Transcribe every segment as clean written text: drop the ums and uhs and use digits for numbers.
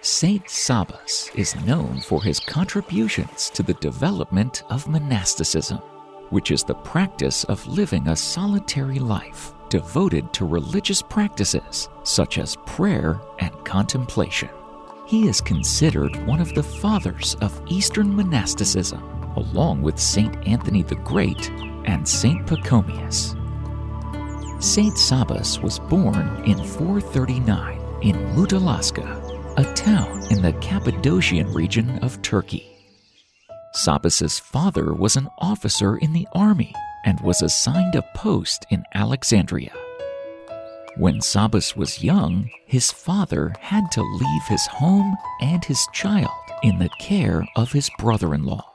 Saint Sabas is known for his contributions to the development of monasticism, which is the practice of living a solitary life devoted to religious practices such as prayer and contemplation. He is considered one of the fathers of Eastern monasticism, along with Saint Anthony the Great and Saint Pachomius. Saint Sabas was born in 439 in Mutalaska, a town in the Cappadocian region of Turkey. Sabas's father was an officer in the army and was assigned a post in Alexandria. When Sabas was young, his father had to leave his home and his child in the care of his brother-in-law.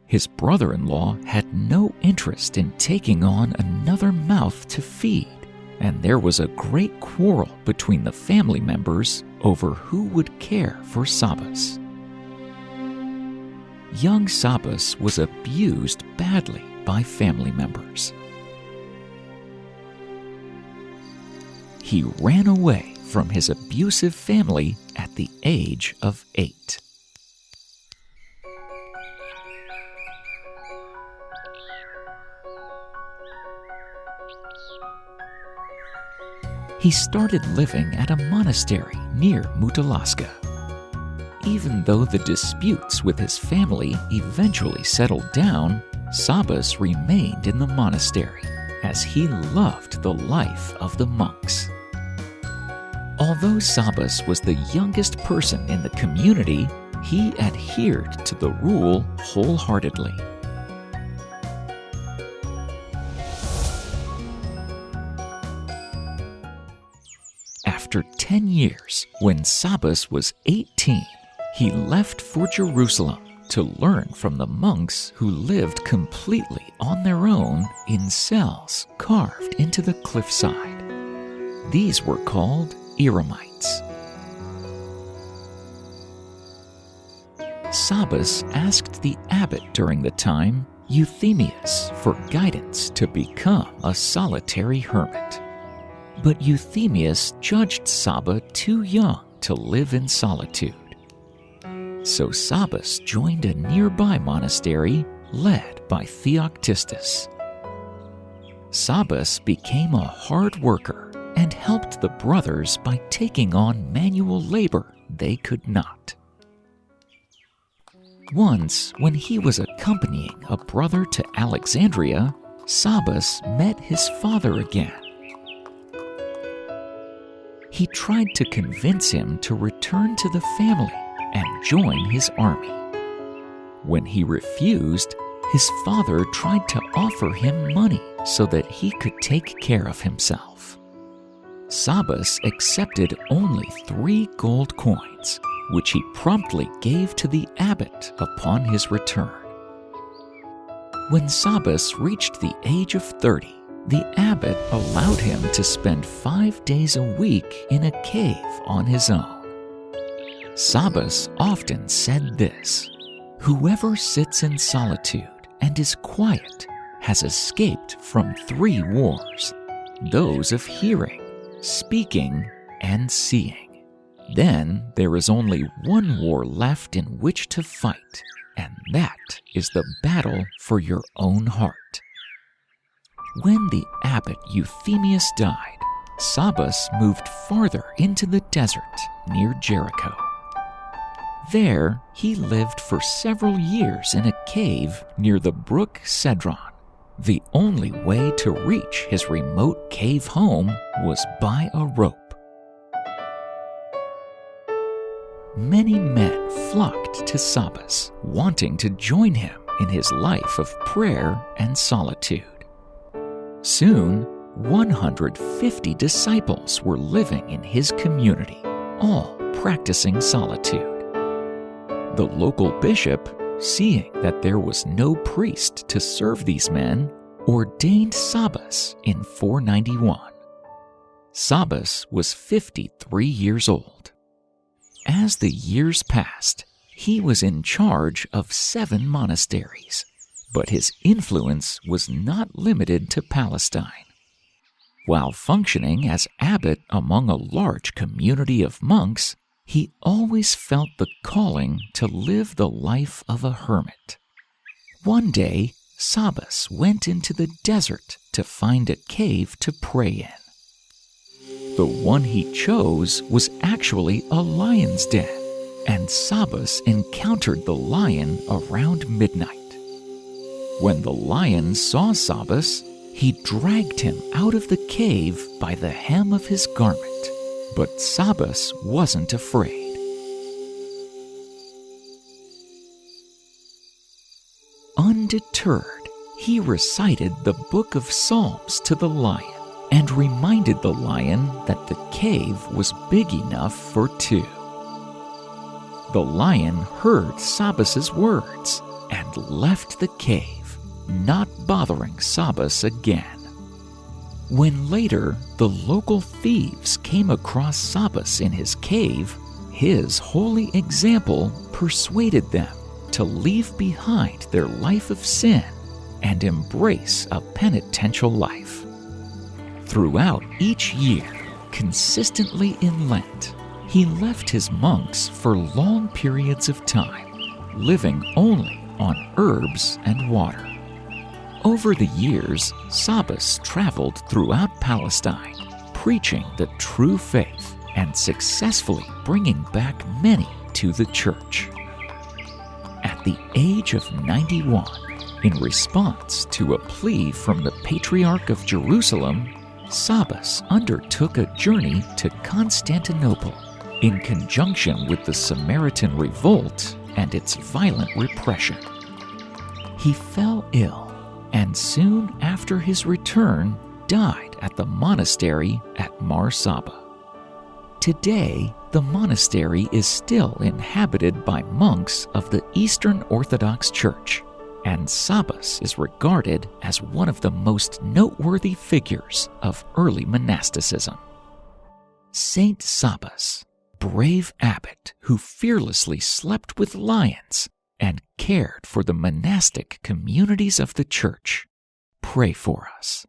His brother-in-law had no interest in taking on another mouth to feed, and there was a great quarrel between the family members over who would care for Sabas. Young Sabas was abused badly by family members. He ran away from his abusive family at the age of 8. He started living at a monastery near Mutalaska. Even though the disputes with his family eventually settled down, Sabas remained in the monastery as he loved the life of the monks. Although Sabas was the youngest person in the community, he adhered to the rule wholeheartedly. After 10 years, when Sabas was 18, he left for Jerusalem to learn from the monks who lived completely on their own in cells carved into the cliffside. These were called Eremites. Sabas asked the abbot during the time, Euthemius, for guidance to become a solitary hermit. But Euthemius judged Sabas too young to live in solitude. So Sabas joined a nearby monastery led by Theoctistus. Sabas became a hard worker and helped the brothers by taking on manual labor they could not. Once, when he was accompanying a brother to Alexandria, Sabas met his father again. He tried to convince him to return to the family and join his army. When he refused, his father tried to offer him money so that he could take care of himself. Sabas accepted only 3 gold coins, which he promptly gave to the abbot upon his return. When Sabas reached the age of 30, the abbot allowed him to spend 5 days a week in a cave on his own. Sabas often said this: "Whoever sits in solitude and is quiet has escaped from 3 wars, those of hearing, speaking, and seeing. Then there is only one war left in which to fight, and that is the battle for your own heart." When the abbot Euthemius died, Sabas moved farther into the desert near Jericho. There, he lived for several years in a cave near the brook Cedron. The only way to reach his remote cave home was by a rope. Many men flocked to Sabas, wanting to join him in his life of prayer and solitude. Soon, 150 disciples were living in his community, all practicing solitude. The local bishop, seeing that there was no priest to serve these men, ordained Sabas in 491. Sabas was 53 years old. As the years passed, he was in charge of 7 monasteries, but his influence was not limited to Palestine. While functioning as abbot among a large community of monks, he always felt the calling to live the life of a hermit. One day, Sabas went into the desert to find a cave to pray in. The one he chose was actually a lion's den, and Sabas encountered the lion around midnight. When the lion saw Sabas, he dragged him out of the cave by the hem of his garment, but Sabas wasn't afraid. Undeterred, he recited the book of Psalms to the lion and reminded the lion that the cave was big enough for two. The lion heard Sabas's words and left the cave, not bothering Sabas again. When later the local thieves came across Sabas in his cave, his holy example persuaded them to leave behind their life of sin and embrace a penitential life. Throughout each year, consistently in Lent, he left his monks for long periods of time, living only on herbs and water. Over the years, Sabas traveled throughout Palestine, preaching the true faith and successfully bringing back many to the church. At the age of 91, in response to a plea from the Patriarch of Jerusalem, Sabas undertook a journey to Constantinople in conjunction with the Samaritan revolt and its violent repression. He fell ill and soon after his return died at the monastery at Mar Saba. Today, the monastery is still inhabited by monks of the Eastern Orthodox Church, and Sabas is regarded as one of the most noteworthy figures of early monasticism. Saint Sabas, brave abbot who fearlessly slept with lions and cared for the monastic communities of the church, pray for us.